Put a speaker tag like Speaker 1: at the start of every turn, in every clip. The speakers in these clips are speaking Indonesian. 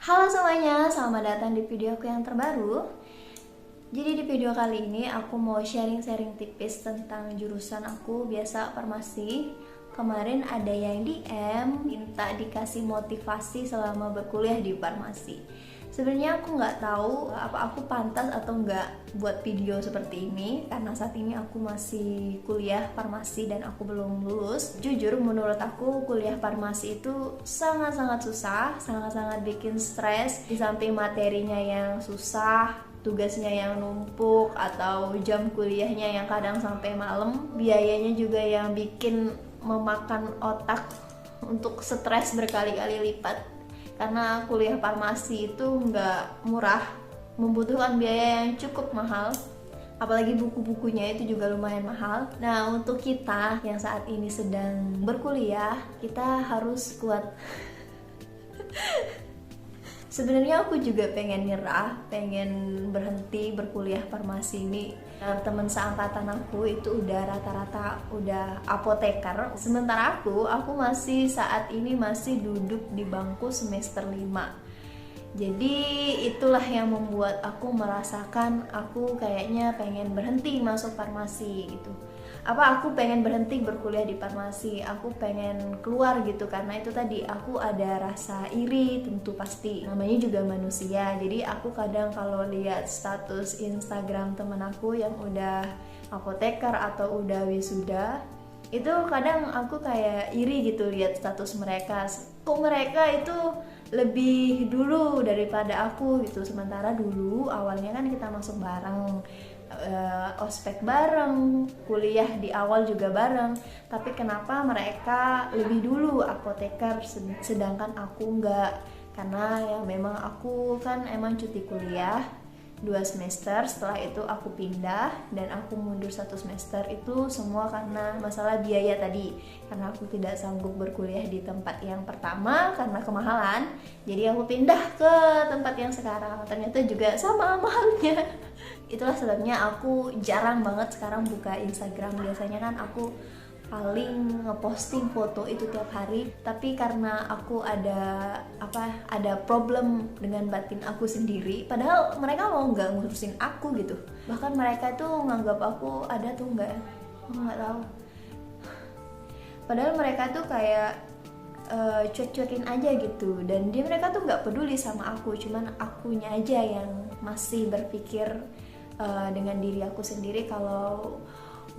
Speaker 1: Halo semuanya, selamat datang di video aku yang terbaru. Jadi di video kali ini aku mau sharing-sharing tipis tentang jurusan aku, biasa farmasi. Kemarin ada yang DM minta dikasih motivasi selama berkuliah di farmasi. Sebenarnya aku nggak tahu apa aku pantas atau nggak buat video seperti ini, karena saat ini aku masih kuliah farmasi dan aku belum lulus. Jujur menurut aku kuliah farmasi itu sangat-sangat susah, sangat-sangat bikin stres. Di samping materinya yang susah, tugasnya yang numpuk, atau jam kuliahnya yang kadang sampai malam, biayanya juga yang bikin memakan otak untuk stres berkali-kali lipat. Karena kuliah farmasi itu nggak murah, membutuhkan biaya yang cukup mahal, apalagi buku-bukunya itu juga lumayan mahal. Nah, untuk kita yang saat ini sedang berkuliah, kita harus kuat. Sebenarnya aku juga pengen nyerah, pengen berhenti berkuliah farmasi ini. Teman seangkatan aku itu udah rata-rata udah apoteker. Sementara aku masih saat ini masih duduk di bangku semester 5. Jadi itulah yang membuat aku merasakan aku kayaknya pengen berhenti masuk farmasi gitu. Aku pengen berhenti berkuliah di farmasi, aku pengen keluar gitu, karena itu tadi aku ada rasa iri, tentu pasti namanya juga manusia. Jadi aku kadang kalau lihat status Instagram temen aku yang udah apoteker atau udah wisuda, itu kadang aku kayak iri gitu lihat status mereka. Kok mereka itu lebih dulu daripada aku gitu. Sementara dulu awalnya kan kita masuk bareng, ospek bareng, kuliah di awal juga bareng. Tapi kenapa mereka lebih dulu apoteker sedangkan aku enggak? Karena ya memang aku kan emang cuti kuliah 2 semester, setelah itu aku pindah dan aku mundur 1 semester. Itu semua karena masalah biaya tadi, karena aku tidak sanggup berkuliah di tempat yang pertama karena kemahalan. Jadi aku pindah ke tempat yang sekarang, ternyata juga sama mahalnya. Itulah sebabnya aku jarang banget sekarang buka Instagram. Biasanya kan aku paling ngeposting foto itu tiap hari, tapi karena aku ada problem dengan batin aku sendiri, padahal mereka mau nggak ngurusin aku gitu. Bahkan mereka tuh nganggap aku ada tuh nggak tahu, padahal mereka tuh kayak cuek-cuekin aja gitu, dan mereka tuh nggak peduli sama aku, cuman akunya aja yang masih berpikir dengan diri aku sendiri kalau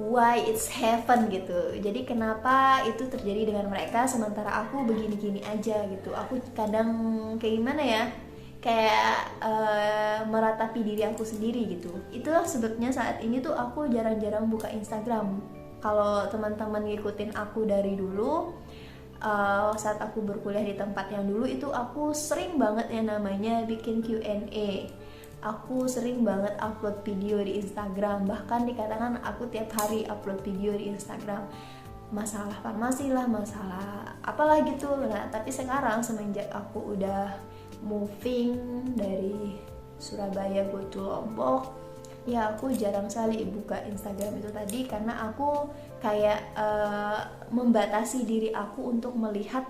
Speaker 1: why it's heaven gitu. Jadi kenapa itu terjadi dengan mereka sementara aku begini-gini aja gitu. Aku kadang kayak gimana ya, kayak meratapi diri aku sendiri gitu. Itulah sebabnya saat ini tuh aku jarang-jarang buka Instagram. Kalau teman-teman ngikutin aku dari dulu, saat aku berkuliah di tempat yang dulu itu aku sering banget yang namanya bikin Q&A. Aku sering banget upload video di Instagram, bahkan dikatakan aku tiap hari upload video di Instagram. Masalah farmasi lah, masalah apalah gitu. Nah, tapi sekarang semenjak aku udah moving dari Surabaya go to Lombok, ya aku jarang sekali buka Instagram itu tadi, karena aku kayak membatasi diri aku untuk melihat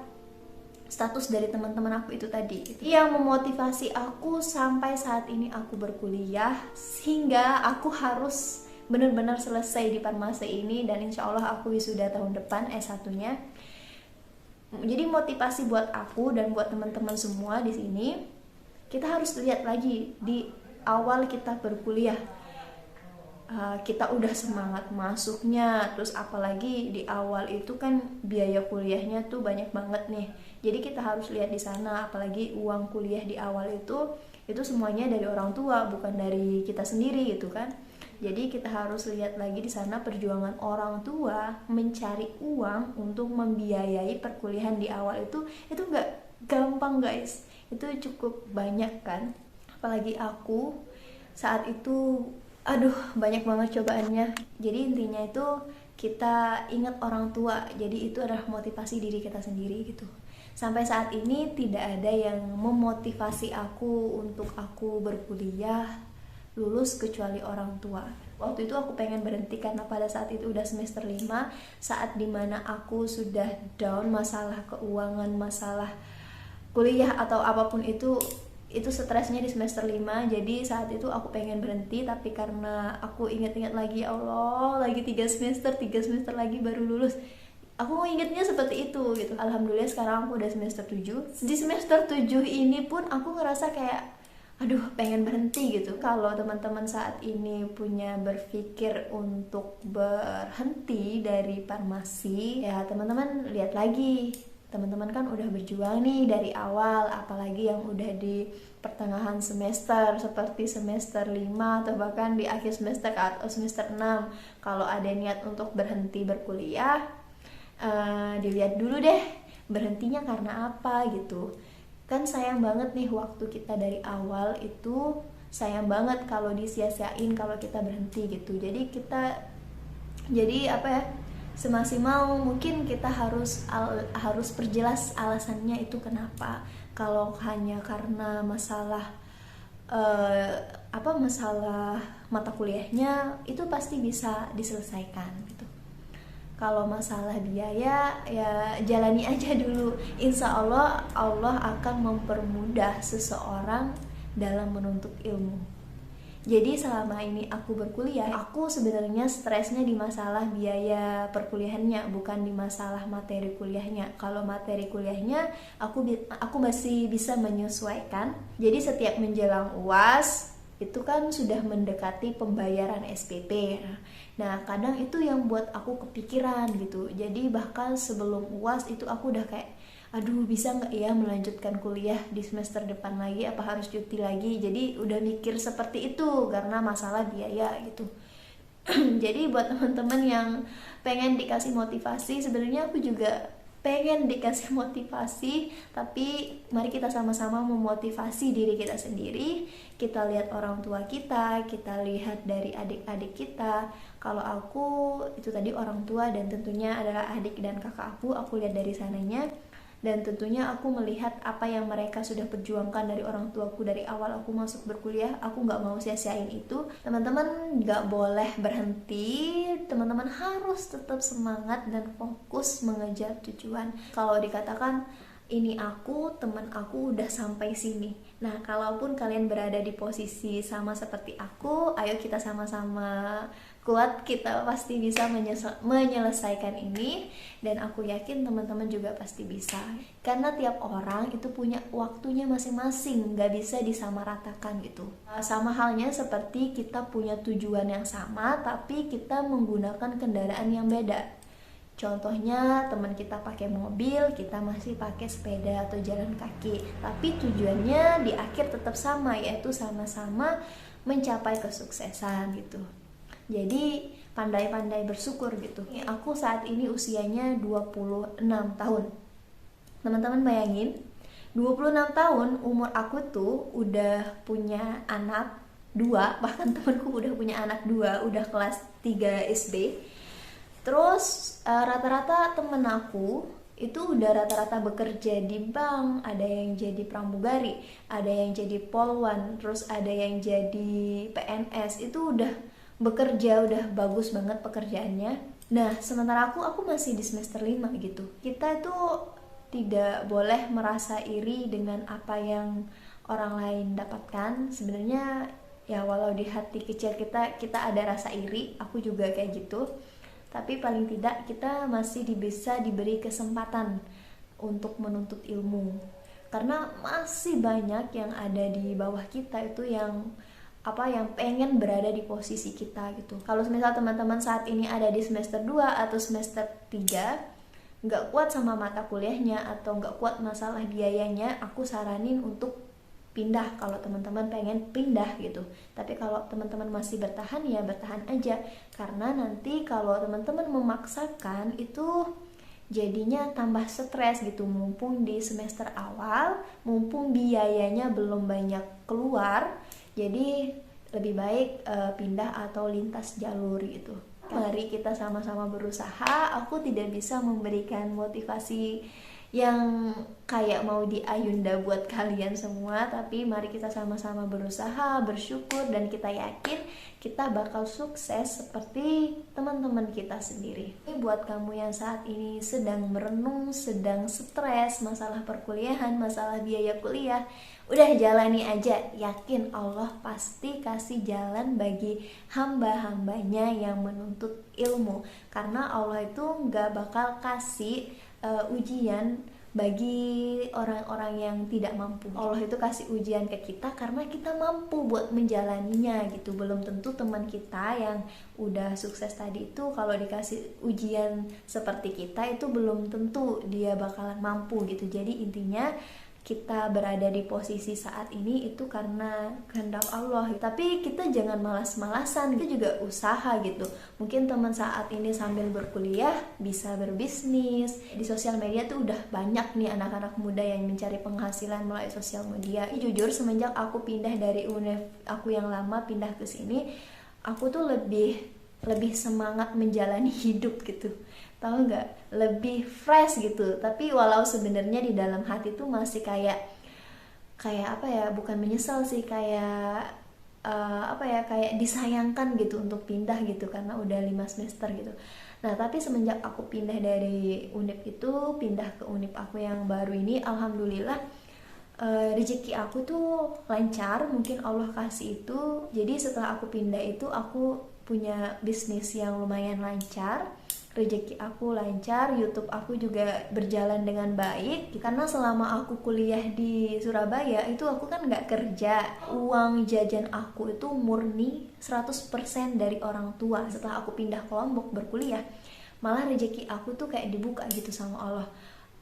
Speaker 1: status dari teman-teman aku itu tadi gitu. Yang memotivasi aku sampai saat ini aku berkuliah, sehingga aku harus benar-benar selesai di farmasi ini, dan insya Allah aku wisuda tahun depan S1-nya. Jadi motivasi buat aku dan buat teman-teman semua di sini, kita harus lihat lagi di awal kita berkuliah. Kita udah semangat masuknya, terus apalagi di awal itu kan biaya kuliahnya tuh banyak banget nih. Jadi kita harus lihat di sana, apalagi uang kuliah di awal itu semuanya dari orang tua, bukan dari kita sendiri gitu kan. Jadi kita harus lihat lagi di sana perjuangan orang tua mencari uang untuk membiayai perkuliahan di awal itu nggak gampang guys. Itu cukup banyak kan. Apalagi aku saat itu banyak banget cobaannya. Jadi intinya itu kita ingat orang tua, jadi itu adalah motivasi diri kita sendiri gitu. Sampai saat ini tidak ada yang memotivasi aku untuk aku berkuliah lulus kecuali orang tua. Waktu itu aku pengen berhenti karena pada saat itu udah semester 5, saat dimana aku sudah down masalah keuangan, masalah kuliah atau apapun itu, itu stresnya di semester 5. Jadi saat itu aku pengen berhenti, tapi karena aku ingat-ingat lagi, ya Allah, lagi 3 semester lagi baru lulus. Aku ingetnya seperti itu gitu. Alhamdulillah sekarang aku udah semester 7. Di semester 7 ini pun aku ngerasa kayak aduh pengen berhenti gitu. Kalau teman-teman saat ini punya berpikir untuk berhenti dari farmasi, ya teman-teman lihat lagi. Teman-teman kan udah berjuang nih dari awal, apalagi yang udah di pertengahan semester seperti semester 5 atau bahkan di akhir semester atau semester 6. Kalau ada niat untuk berhenti berkuliah, dilihat dulu deh berhentinya karena apa gitu. Kan sayang banget nih waktu kita dari awal itu, sayang banget kalau disia-siain kalau kita berhenti gitu. Jadi apa ya, semaksimal mungkin kita harus perjelas alasannya itu kenapa. Kalau hanya karena masalah masalah mata kuliahnya, itu pasti bisa diselesaikan gitu. Kalau masalah biaya, ya jalani aja dulu. Insya Allah, Allah akan mempermudah seseorang dalam menuntut ilmu. Jadi selama ini aku berkuliah, aku sebenarnya stresnya di masalah biaya perkuliahannya, bukan di masalah materi kuliahnya. Kalau materi kuliahnya, aku masih bisa menyesuaikan. Jadi setiap menjelang UAS, itu kan sudah mendekati pembayaran SPP. Nah, kadang itu yang buat aku kepikiran gitu. Jadi bahkan sebelum UAS itu aku udah kayak, aduh bisa nggak ya melanjutkan kuliah di semester depan lagi, apa harus cuti lagi. Jadi udah mikir seperti itu karena masalah biaya gitu. Jadi buat teman-teman yang pengen dikasih motivasi, sebenarnya aku juga pengen dikasih motivasi, tapi mari kita sama-sama memotivasi diri kita sendiri. Kita lihat orang tua kita lihat dari adik-adik kita. Kalau aku itu tadi orang tua, dan tentunya adalah adik dan kakak aku lihat dari sananya. Dan tentunya aku melihat apa yang mereka sudah perjuangkan dari orang tuaku dari awal aku masuk berkuliah. Aku gak mau sia-siain itu. Teman-teman gak boleh berhenti. Teman-teman harus tetap semangat dan fokus mengejar tujuan. Kalau dikatakan ini aku, teman aku udah sampai sini. Nah, kalaupun kalian berada di posisi sama seperti aku, ayo kita sama-sama kuat, kita pasti bisa menyelesaikan ini. Dan aku yakin teman-teman juga pasti bisa. Karena tiap orang itu punya waktunya masing-masing, gak bisa disamaratakan gitu. Sama halnya seperti kita punya tujuan yang sama, tapi kita menggunakan kendaraan yang beda. Contohnya teman kita pakai mobil, kita masih pakai sepeda atau jalan kaki. Tapi tujuannya di akhir tetap sama, yaitu sama-sama mencapai kesuksesan gitu. Jadi pandai-pandai bersyukur gitu. Aku saat ini usianya 26 tahun. Teman-teman bayangin, 26 tahun umur aku tuh udah punya anak 2, bahkan temanku udah punya anak 2, udah kelas 3 SD. Terus rata-rata temen aku itu udah rata-rata bekerja di bank, ada yang jadi pramugari, ada yang jadi polwan, terus ada yang jadi PNS. Itu udah bekerja, udah bagus banget pekerjaannya. Nah, sementara aku masih di semester 5 gitu. Kita itu tidak boleh merasa iri dengan apa yang orang lain dapatkan. Sebenarnya ya walau di hati kecil kita ada rasa iri, aku juga kayak gitu. Tapi paling tidak kita masih bisa diberi kesempatan untuk menuntut ilmu. Karena masih banyak yang ada di bawah kita itu yang pengen berada di posisi kita gitu. Kalau misal teman-teman saat ini ada di semester 2 atau semester 3, nggak kuat sama mata kuliahnya atau nggak kuat masalah biayanya, aku saranin untuk pindah kalau teman-teman pengen pindah gitu. Tapi kalau teman-teman masih bertahan, ya bertahan aja. Karena nanti kalau teman-teman memaksakan itu jadinya tambah stres gitu. Mumpung di semester awal, mumpung biayanya belum banyak keluar, jadi lebih baik pindah atau lintas jalur gitu. Mari kita sama-sama berusaha. Aku tidak bisa memberikan motivasi yang kayak mau diayunda buat kalian semua, tapi mari kita sama-sama berusaha, bersyukur, dan kita yakin kita bakal sukses seperti teman-teman kita sendiri. Ini buat kamu yang saat ini sedang merenung, sedang stres masalah perkuliahan, masalah biaya kuliah, udah jalani aja, yakin Allah pasti kasih jalan bagi hamba-hambanya yang menuntut ilmu, karena Allah itu gak bakal kasih ujian bagi orang-orang yang tidak mampu. Allah itu kasih ujian ke kita karena kita mampu buat menjalaninya gitu. Belum tentu teman kita yang udah sukses tadi itu kalau dikasih ujian seperti kita itu belum tentu dia bakalan mampu gitu. Jadi intinya kita berada di posisi saat ini itu karena kehendak Allah. Tapi kita jangan malas-malasan, kita juga usaha gitu. Mungkin teman saat ini sambil berkuliah bisa berbisnis. Di sosial media tuh udah banyak nih anak-anak muda yang mencari penghasilan melalui sosial media. Jujur semenjak aku pindah dari univ aku yang lama pindah ke sini, aku tuh lebih semangat menjalani hidup gitu, tahu nggak, lebih fresh gitu. Tapi walau sebenarnya di dalam hati tuh masih kayak apa ya, bukan menyesal sih, kayak kayak disayangkan gitu untuk pindah gitu karena udah 5 semester gitu. Nah tapi semenjak aku pindah dari univ itu, pindah ke univ aku yang baru ini, alhamdulillah rezeki aku tuh lancar, mungkin Allah kasih itu. Jadi setelah aku pindah itu aku punya bisnis yang lumayan lancar, rezeki aku lancar, YouTube aku juga berjalan dengan baik. Karena selama aku kuliah di Surabaya itu aku kan nggak kerja, uang jajan aku itu murni 100% dari orang tua. Setelah aku pindah ke Lombok berkuliah, malah rezeki aku tuh kayak dibuka gitu sama Allah.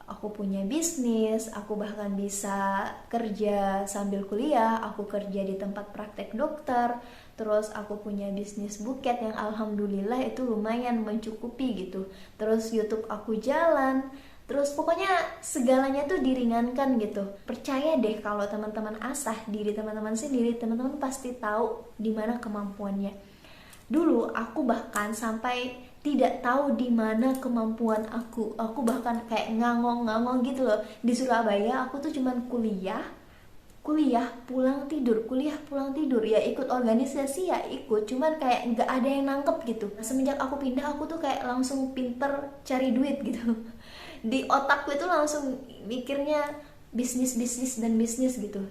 Speaker 1: Aku punya bisnis, aku bahkan bisa kerja sambil kuliah, aku kerja di tempat praktek dokter, terus aku punya bisnis buket yang alhamdulillah itu lumayan mencukupi gitu. Terus YouTube aku jalan, terus pokoknya segalanya tuh diringankan gitu. Percaya deh kalau teman-teman asah diri teman-teman sendiri, teman-teman pasti tahu di mana kemampuannya. Dulu aku bahkan sampai tidak tahu di mana kemampuan aku bahkan kayak ngangong-ngangong gitu loh. Di Surabaya aku tuh cuman kuliah pulang tidur, ya ikut organisasi ya ikut, cuman kayak nggak ada yang nangkep gitu. Semenjak aku pindah aku tuh kayak langsung pinter cari duit gitu. Di otakku itu langsung mikirnya bisnis gitu.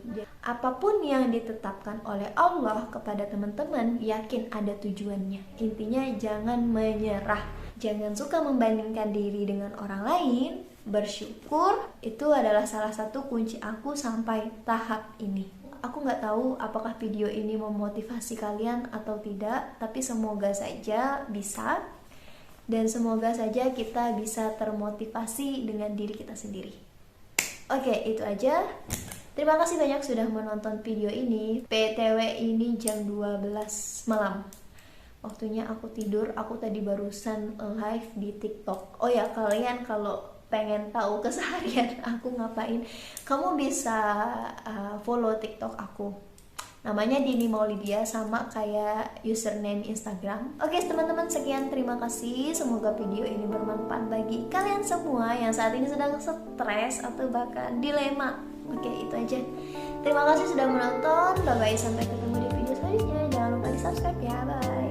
Speaker 1: Apapun yang ditetapkan oleh Allah kepada teman-teman, yakin ada tujuannya. Intinya jangan menyerah, jangan suka membandingkan diri dengan orang lain. Bersyukur itu adalah salah satu kunci aku sampai tahap ini. Aku nggak tahu apakah video ini memotivasi kalian atau tidak, tapi semoga saja bisa, dan semoga saja kita bisa termotivasi dengan diri kita sendiri. Oke, itu aja. Terima kasih banyak sudah menonton video ini. PTW ini jam 12 malam. Waktunya aku tidur. Aku tadi barusan live di TikTok. Oh ya, kalian kalau pengen tahu keseharian aku ngapain, kamu bisa follow TikTok aku. Namanya Dini Maulidia, sama kayak username Instagram. Oke teman-teman, sekian, terima kasih. Semoga video ini bermanfaat bagi kalian semua yang saat ini sedang stres atau bahkan dilema. Oke, itu aja. Terima kasih sudah menonton. Bye bye, sampai ketemu di video selanjutnya. Jangan lupa di subscribe ya. Bye.